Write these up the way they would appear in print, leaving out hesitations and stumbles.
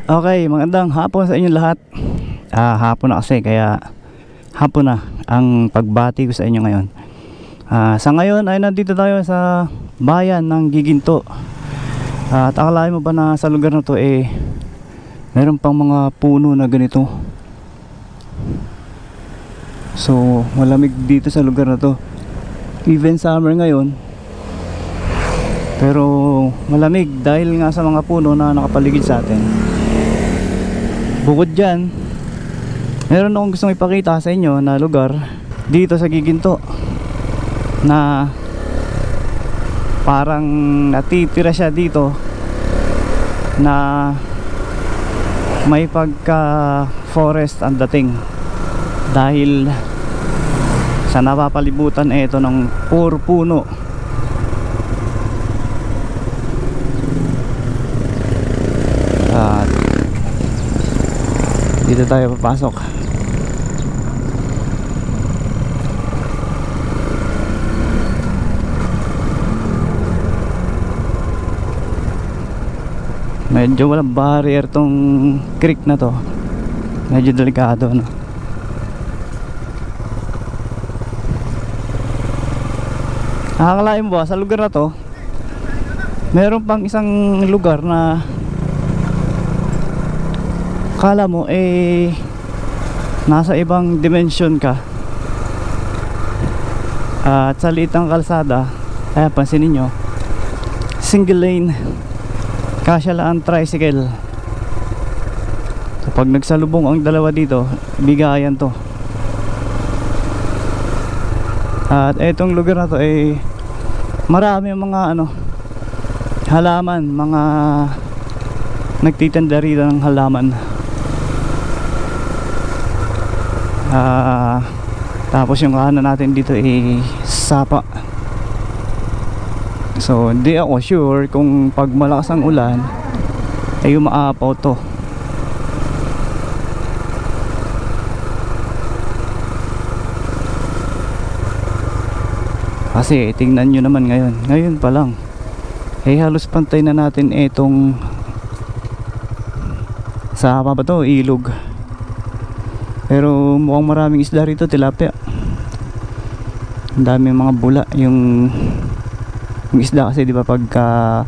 Okay, magandang hapon sa inyong lahat. Hapon na kasi, kaya hapon na ang pagbati ko sa inyo ngayon. Sa ngayon ay nandito tayo sa bayan ng Giginto. At akalain mo ba na sa lugar na to meron pang mga puno na ganito. So malamig dito sa lugar na to. Even summer ngayon, pero malamig dahil nga sa mga puno na nakapaligid sa atin. Bukod dyan, meron akong gustong ipakita sa inyo na lugar dito sa Giginto na parang natitira siya dito na may pagka forest ang dating, dahil sa napapalibutan ito ng puro puno. At dito tayo papasok. Medyo walang barrier tong creek na to. Medyo delikado, no? Nakakalain mo ba sa lugar na to meron pang isang lugar na kala mo nasa ibang dimension ka. At sa liit ng kalsada, pansinin nyo, single lane, kasya lang ang tricycle. Kapag nagsalubong ang dalawa dito, bigayan to. At etong lugar na to marami mga halaman, mga nagtitinda rito ng halaman. Tapos yung kahanan natin dito sapa. So hindi ako sure kung pag malakas ang ulan ay umaapaw to. Kasi tingnan nyo naman ngayon pa lang halos pantay na natin itong sapa ba to, ilog. Pero mukhang maraming isda rito, tilapia. Ang daming mga bula yung isda kasi, di ba, pagka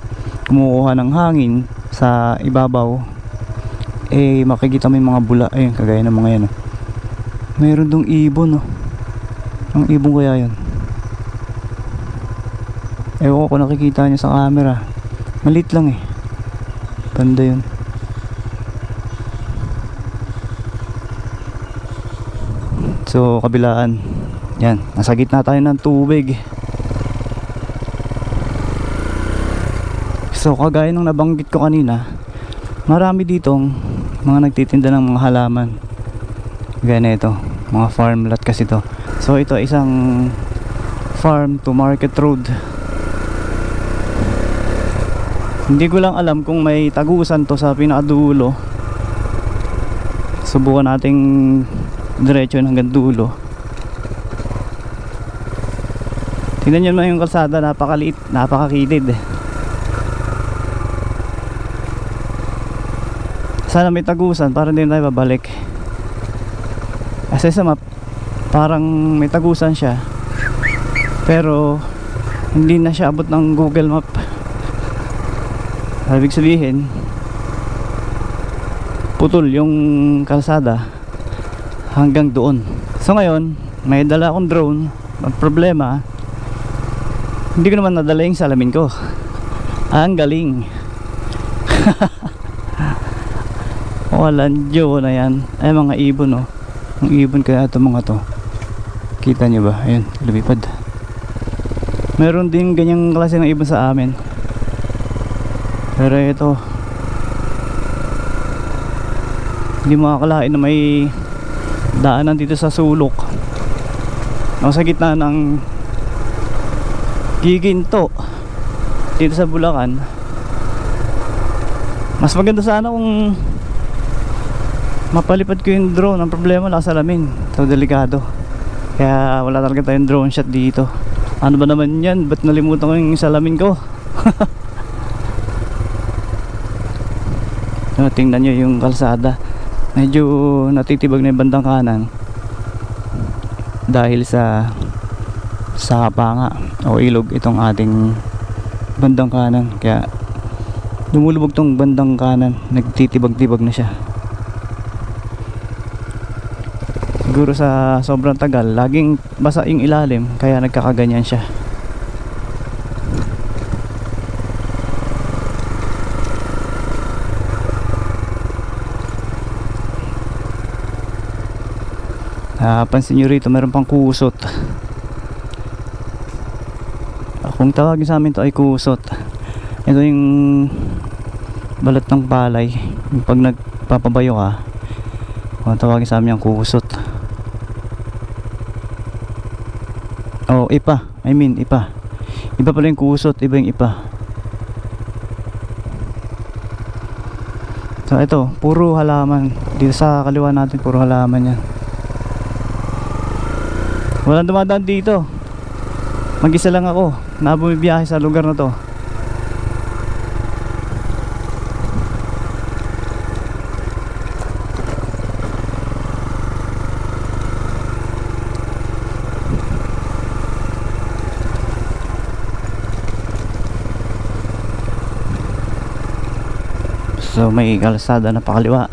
kumukuha ng hangin sa ibabaw makikita mo yung mga bula, ayun, kagaya ng mga yan. Mayroon dong ibon, ang ibon kaya yun, ewan ko kung nakikita nyo sa camera, maliit lang banda yun. So kabilaan, yan, nasa gitna tayo ng tubig. So kagaya nung nabanggit ko kanina, marami ditong mga nagtitinda ng mga halaman. Ganito, mga farm lot kasi to. So ito isang farm to market road. Hindi ko lang alam kung may tagusan to sa pinakadulo. Subukan nating diretso hanggang dulo. Tingnan nyo naman yung kalsada, napakaliit, napakakitid. Sana may tagusan para hindi na tayo babalik. Kasi sa map parang may tagusan siya, pero hindi na siya abot ng Google Map. Ibig sabihin putol yung kalsada hanggang doon. So ngayon may dala akong drone. Ang problema, hindi ko naman nadala yung salamin ko. Ang galing. Walang Diyo na yan. Ay, mga ibon, ang ibon kaya ito mga to. Kita nyo ba? Ayun, lumipad. Meron din ganyang klase ng ibon sa amin, pero ito hindi makakalain na may daanan dito sa sulok. Sa gitna ng Giginto dito sa Bulacan. Mas maganda sana kung mapalipad ko yung drone. Ang problema, nakasalamin, so delikado, kaya wala talaga tayong drone shot dito. Ano ba naman yan? Ba't nalimutan ko yung salamin ko? So, tingnan nyo yung kalsada, medyo natitibag na yung bandang kanan dahil sa kapanga o ilog itong ating bandang kanan, kaya lumulubog tong bandang kanan, nagtitibag-tibag na siya. Siguro sa sobrang tagal laging basa yung ilalim, kaya nagkakaganyan siya. Pansin nyo rito, meron pang kusot. Kung tawagin sa amin to ay kusot, ito yung balat ng palay, yung pag nagpapabayo ka, kung tawagin sa amin yung kusot. Oh, ipa, iba pala yung kusot, iba yung ipa. So ito, puro halaman dito sa kaliwa natin, puro halaman yan. Walang dumadaan dito, mag-isa lang ako na bumibiyahe sa lugar na to. So may kalsada na pakaliwa.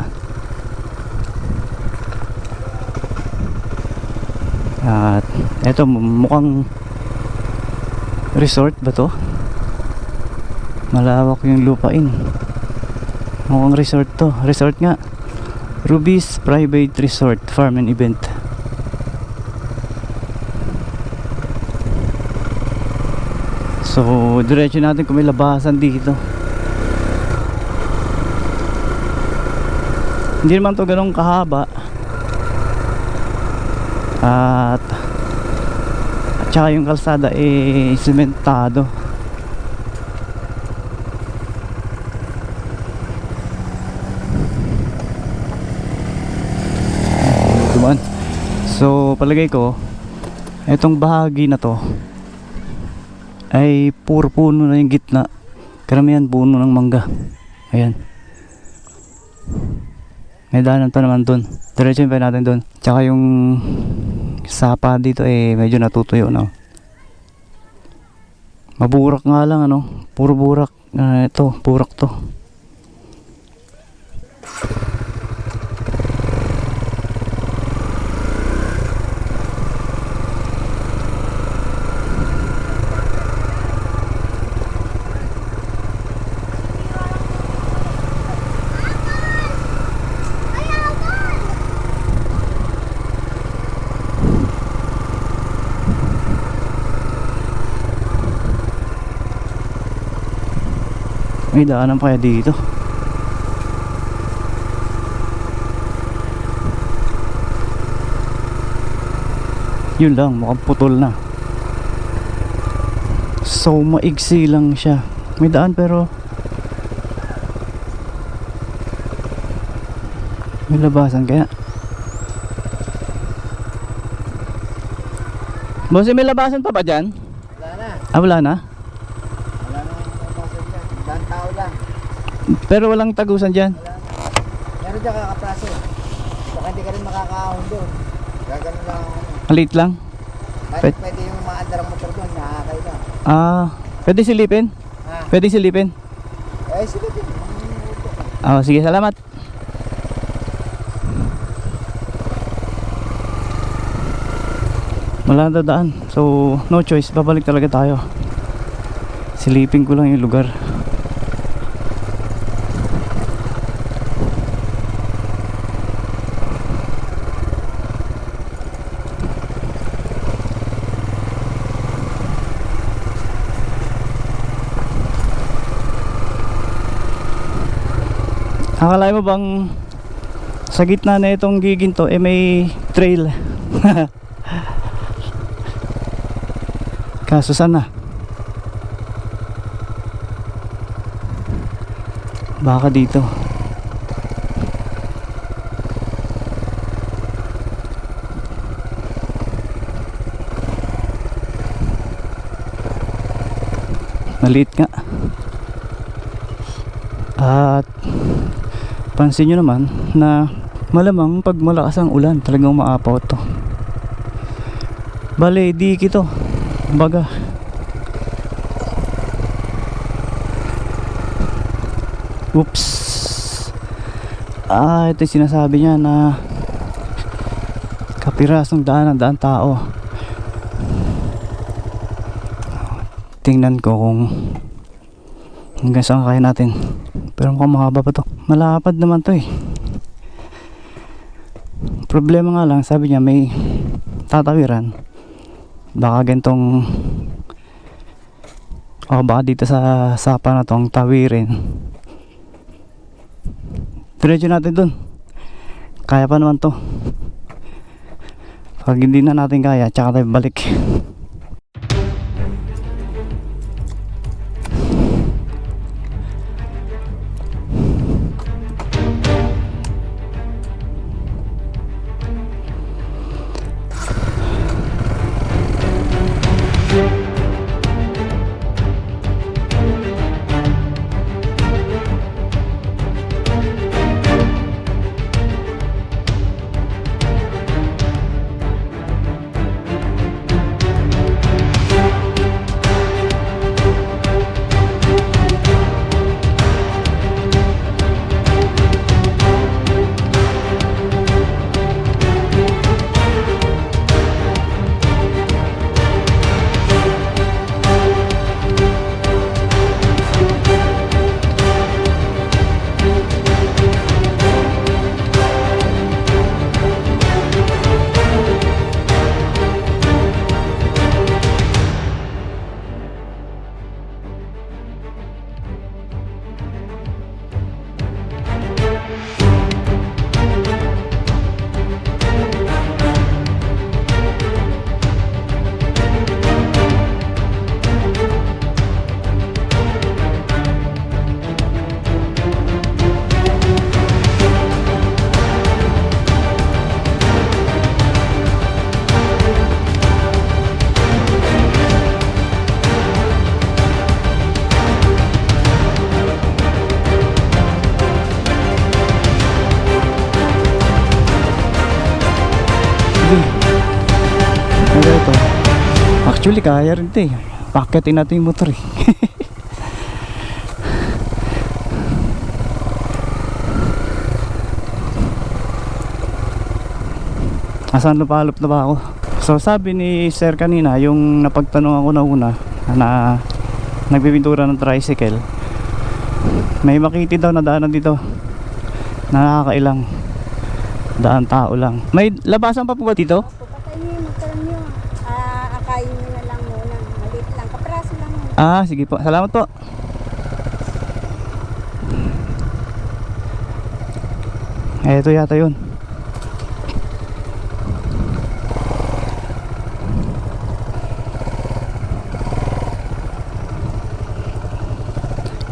At eto, mukhang resort ba to? Malawak yung lupain. Mukhang resort to. Resort nga. Ruby's Private Resort Farm and Event. So diretso natin kung may labasan dito. Hindi naman to ganun kahaba. At saka yung kalsada sementado. Dumaan. So palagay ko etong bahagi na to ay puro puno na yung gitna. Karamihan puno ng mangga. Ayan. May daanan pa naman dun. Diretso pa natin dun. Tsaka yung sapa dito medyo natutuyo na. Maburak nga lang ano. Puro burak. Ito, burak to. May daanan pa kaya dito? Yun lang, mukhang putol na. So maigsi lang siya. May daan pero may labasan kaya. Boss, may labasan pa ba dyan? Wala na. Ah, wala na? Wala na yung labasan dyan. Daan tao lang. Pero walang tagusan dyan? Wala na. Meron dyan kakapraso. Baka hindi ka rin makakaahon doon. Gagano lang ako. Late lang? Pwede yung maandar ang motor doon. Nakakay lang. Ah, pwede silipin? Ha? Pwede silipin? Sige din. Sige, salamat. Wala na daan. So, no choice. Babalik talaga tayo. Silipin ko lang yung lugar. Akala mo bang sa gitna na itong giginto may trail? Kaso sana baka dito. Maliit nga. At Pansin nyo naman na malamang pag malakas ang ulan talagang umaapaw to. Bale, diki to. Baga. Oops. Ito yung sinasabi niya na kapirasong daan tao. Tingnan ko kung hanggang saan kaya natin. Pero mukhang mahaba pa to. Malapad naman to eh. Problema nga lang, sabi niya may tatawiran. Baka gantong baka dito sa sapa na tong tawirin. Diretso natin dun. Kaya pa naman to. Pag hindi na natin kaya, tsaka tayo balik. Actually kaya rin ito eh. Paketin natin yung motor eh. Asan lupalop na ba ako? So sabi ni sir kanina, yung napagtanong ako na una na nagbibintura ng tricycle, may makiti daw na daanan dito. Nakakailang daan tao lang. May labasan pa po ba dito? Patayin niyo yung motor niyo. Akayin niyo na lang muna. Malit lang. Kapraso lang yun. Sige po. Salamat po. Ito yata yun.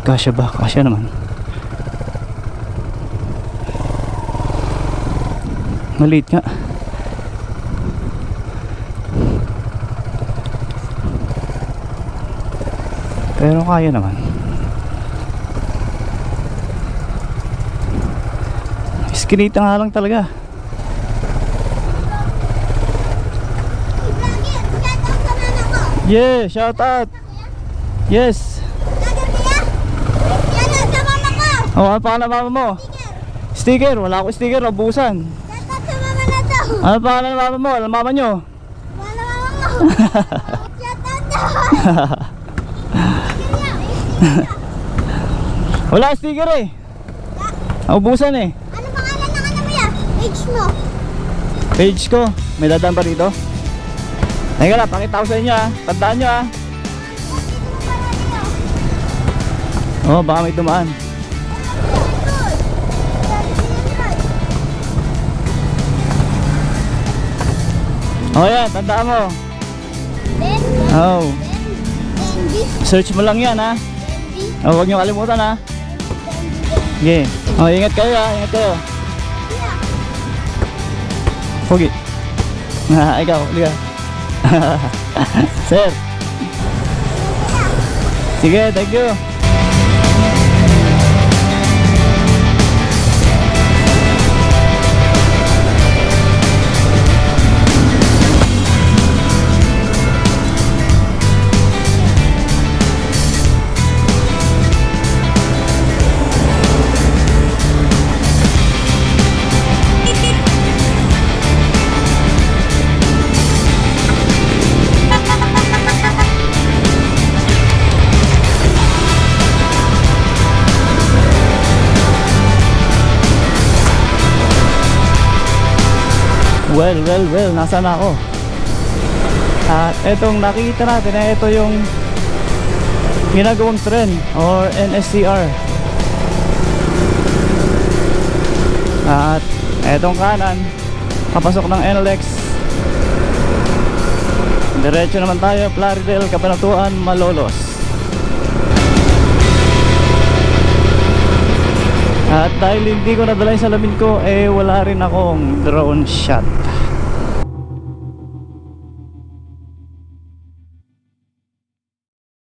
Kasya ba? Kasya naman. Maliit nga. Pero kaya naman. Iskinita nga lang talaga. Yeah, shout out. Yes. Ano pa na mama mo? Sticker. Wala ako sticker. Abusan. Ano pa na mama mo? Ano mama nyo? Wala sticker eh. Naubusan eh. Ano pangalan ng ano mo yan? Page mo. Page ko. May dadaan pa rito? Teka lang, pakita ko sa inyo ah. Tandaan nyo ah. Baka may dumaan. Yan, tandaan mo. Search mo lang yan ha. Huwag nyo kalimutan ha. Okay. Ingat kayo ha, ingat kayo. Pogi. Ikaw, liga. Sir. Sige, thank you. Well, nasaan ako? At etong nakikita natin ay ito yung ginagawang tren or NSCR. At etong kanan, papasok ng NLEX. Diretso naman tayo, Plaridel, Cabanatuan, Malolos. At dahil hindi ko nadala yung salamin ko, wala rin akong drone shot.